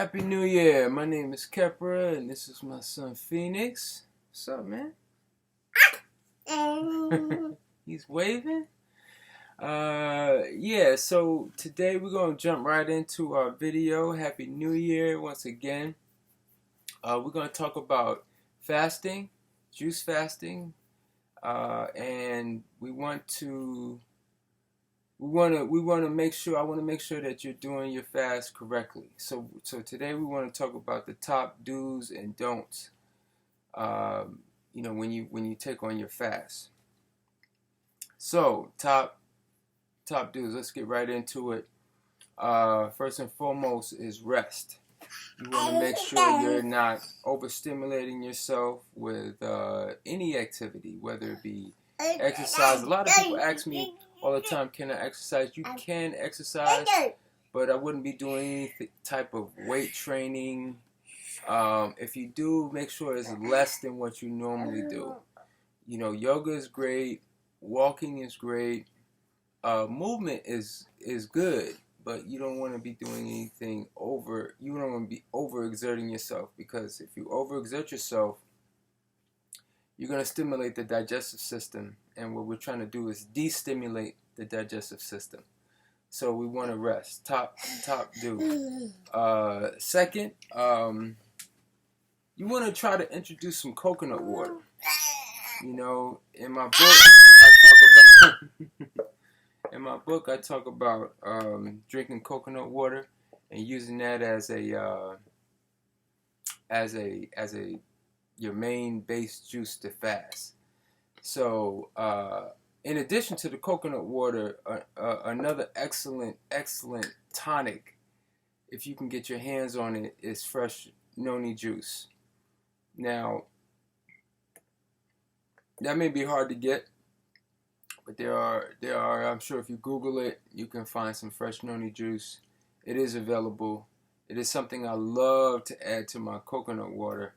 Happy New Year. My name is Kepra, and this is my son Phoenix. What's up, man? He's waving. Yeah, so today we're going to jump right into our video. Happy New Year once again. We're going to talk about fasting, juice fasting, and I want to make sure that you're doing your fast correctly. So today we want to talk about the top do's and don'ts. When you take on your fast. So top do's. Let's get right into it. First and foremost is rest. You want to make sure you're not overstimulating yourself with any activity, whether it be exercise. A lot of people ask me all the time, can I exercise? You can exercise, but I wouldn't be doing any type of weight training. If you do, make sure it's less than what you normally do. Yoga is great, walking is great, movement is good, but you don't want to be doing anything over. You don't want to be overexerting yourself, because if you overexert yourself, you're going to stimulate the digestive system, and what we're trying to do is destimulate the digestive system. So we want to rest. Top do. Second, you want to try to introduce some coconut water. In my book I talk about drinking coconut water and using that as your main base juice to fast. So in addition to the coconut water, another excellent tonic, if you can get your hands on it, is fresh NONI juice. Now, that may be hard to get, but there are. I'm sure if you Google it, you can find some fresh NONI juice. It is available. It is something I love to add to my coconut water,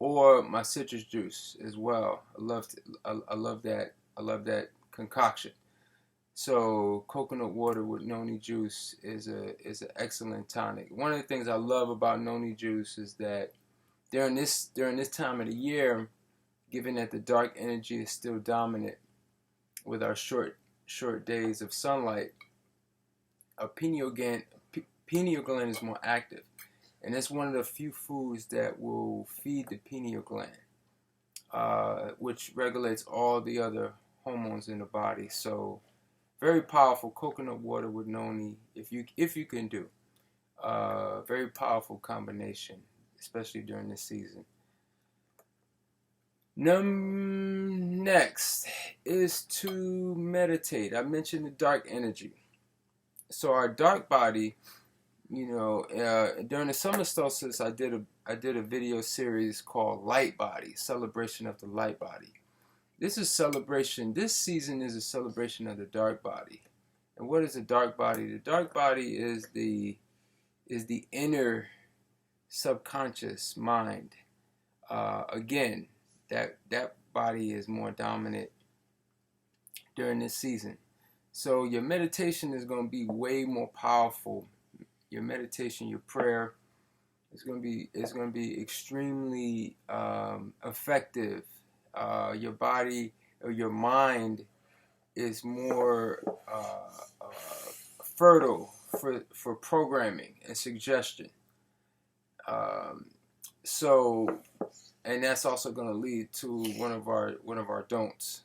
or my citrus juice as well. I love that concoction. So coconut water with NONI juice is an excellent tonic. One of the things I love about NONI juice is that during this time of the year, given that the dark energy is still dominant with our short days of sunlight, our pineal gland is more active, and it's one of the few foods that will feed the pineal gland, which regulates all the other hormones in the body. So very powerful coconut water with NONI, if you can do. Very powerful combination, especially during this season. Next is to meditate. I mentioned the dark energy. So our dark body, during the summer solstice, I did a video series called Light Body, Celebration of the Light Body. This season is a celebration of the dark body. And what is the dark body? The dark body is the inner subconscious mind. Again, that body is more dominant during this season. So your meditation is going to be way more powerful. Your meditation, your prayer is going to be extremely effective. Your body or your mind is more fertile for programming and suggestion. And that's also going to lead to one of our don'ts.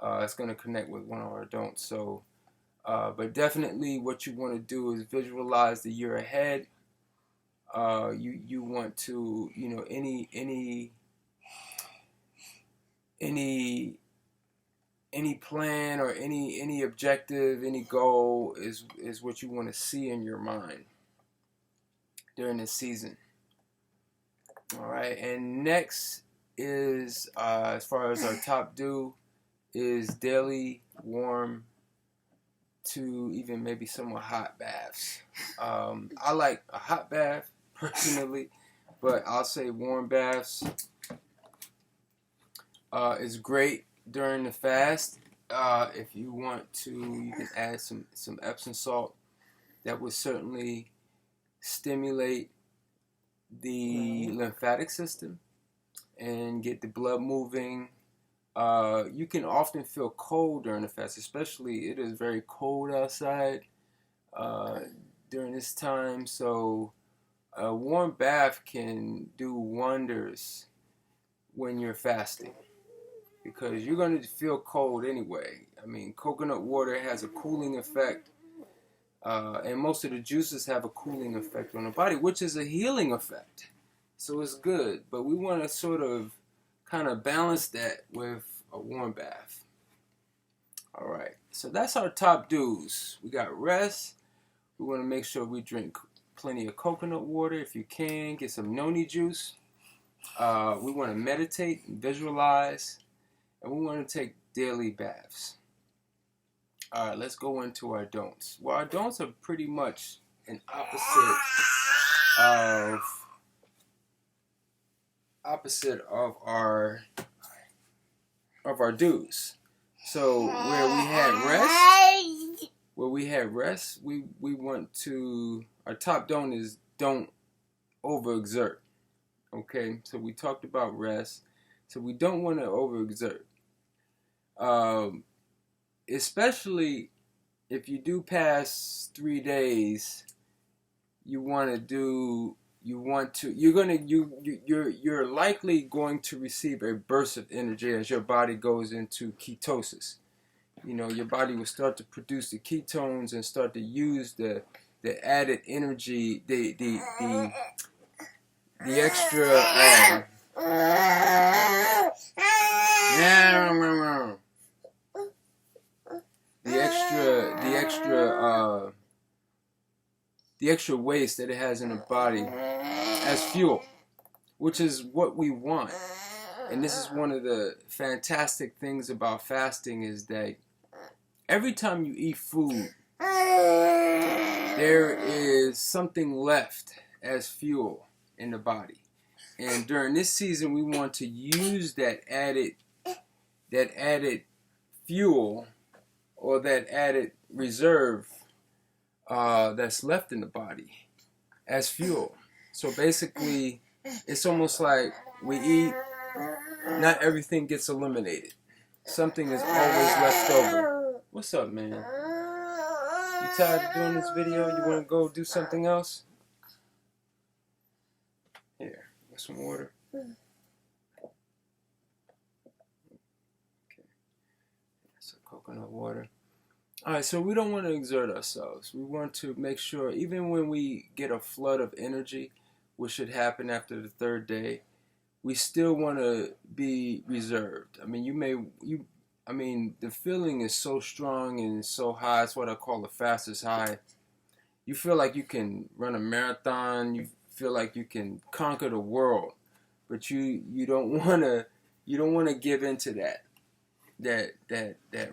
It's going to connect with one of our don'ts. So, but definitely, what you want to do is visualize the year ahead. You want to, any plan or any objective, any goal is what you want to see in your mind during this season. All right, and next is, as far as our top do, is daily warm to even maybe somewhat hot baths. I like a hot bath personally, but I'll say warm baths is great during the fast. If you want to, you can add some Epsom salt. That would certainly stimulate the lymphatic system and get the blood moving. You can often feel cold during the fast, especially it is very cold outside during this time. So a warm bath can do wonders when you're fasting, because you're going to feel cold anyway. I mean, coconut water has a cooling effect, and most of the juices have a cooling effect on the body, which is a healing effect. So it's good, but we want to sort of kind of balance that with a warm bath. All right, so that's our top do's. We got rest. We want to make sure we drink plenty of coconut water if you can. Get some NONI juice. We want to meditate and visualize, and we want to take daily baths. All right, let's go into our don'ts. Well, our don'ts are pretty much an opposite of our do's. So where we had rest, we want to, our top don't is don't overexert. Okay, so we talked about rest, so we don't want to overexert. Especially if you do pass 3 days, you're likely going to receive a burst of energy as your body goes into ketosis. You know, your body will start to produce the ketones and start to use the added energy, the extra the extra waste that it has in the body as fuel, which is what we want. And this is one of the fantastic things about fasting, is that every time you eat food, there is something left as fuel in the body. And during this season, we want to use that added fuel, or that added reserve that's left in the body as fuel. So basically, it's almost like we eat, not everything gets eliminated. Something is always left over. What's up, man? You tired of doing this video? You want to go do something else? Here, get some water. Okay. Some coconut water. Alright, so we don't want to exert ourselves. We want to make sure, even when we get a flood of energy, which should happen after the 3rd day, we still want to be reserved. I mean, the feeling is so strong and so high. It's what I call the fastest high. You feel like you can run a marathon. You feel like you can conquer the world, but you don't want to give into that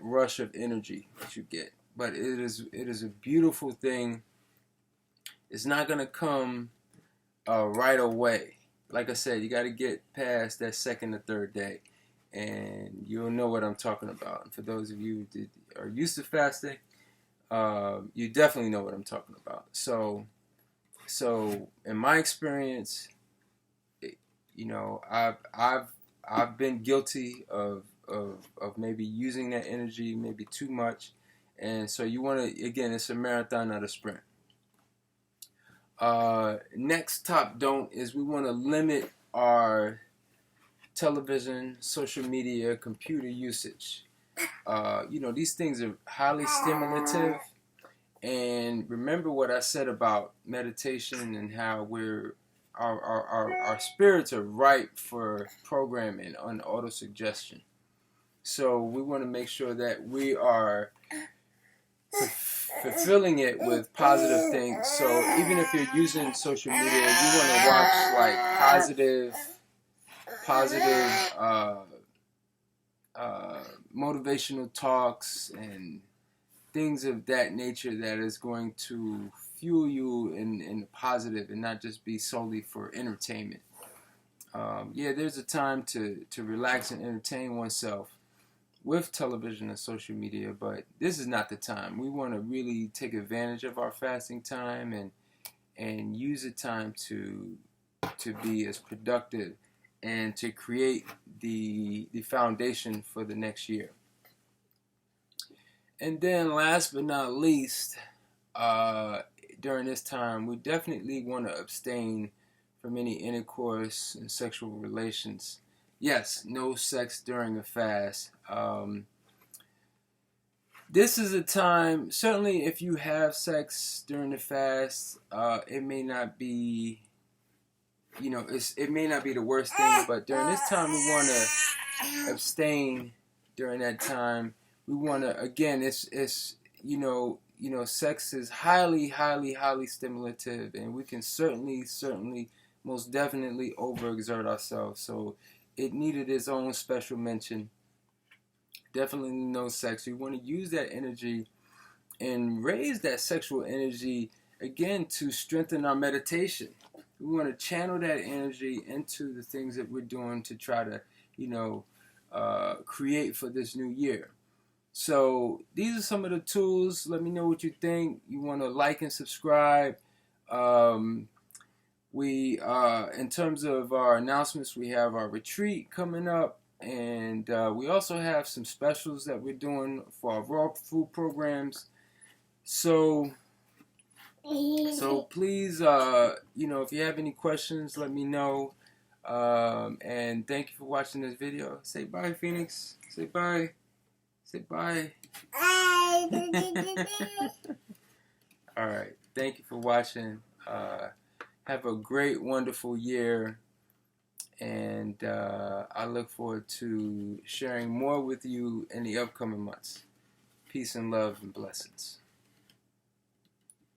rush of energy that you get. But it is a beautiful thing. It's not gonna come right away. Like I said, you got to get past that 2nd or 3rd day, and you'll know what I'm talking about. And for those of you that are used to fasting, you definitely know what I'm talking about. So in my experience, I've been guilty of maybe using that energy maybe too much, and so you want to, again, it's a marathon, not a sprint. Next top don't is we want to limit our television, social media, computer usage. These things are highly stimulative, and remember what I said about meditation and how our spirits are ripe for programming on auto-suggestion. So we want to make sure that we are fulfilling it with positive things. So even if you're using social media, you want to watch like positive motivational talks and things of that nature that is going to fuel you in the positive, and not just be solely for entertainment. There's a time to relax and entertain oneself with television and social media, but this is not the time. We want to really take advantage of our fasting time and use the time to be as productive and to create the foundation for the next year. And then last but not least, during this time, we definitely want to abstain from any intercourse and sexual relations. Yes, no sex during a fast. This is a time, certainly if you have sex during the fast, it may not be, it may not be the worst thing, but during this time we want to abstain during that time. We want to, again, it's sex is highly stimulative, and we can certainly, most definitely overexert ourselves. So it needed its own special mention. Definitely no sex. We want to use that energy and raise that sexual energy again to strengthen our meditation. We want to channel that energy into the things that we're doing to try to, create for this new year. So these are some of the tools. Let me know what you think. You want to like and subscribe. In terms of our announcements, we have our retreat coming up, and we also have some specials that we're doing for our raw food programs. So please, if you have any questions, let me know. And thank you for watching this video. Say bye, Phoenix. Say bye. Say bye. All right. Thank you for watching. Have a great, wonderful year. And I look forward to sharing more with you in the upcoming months. Peace and love and blessings.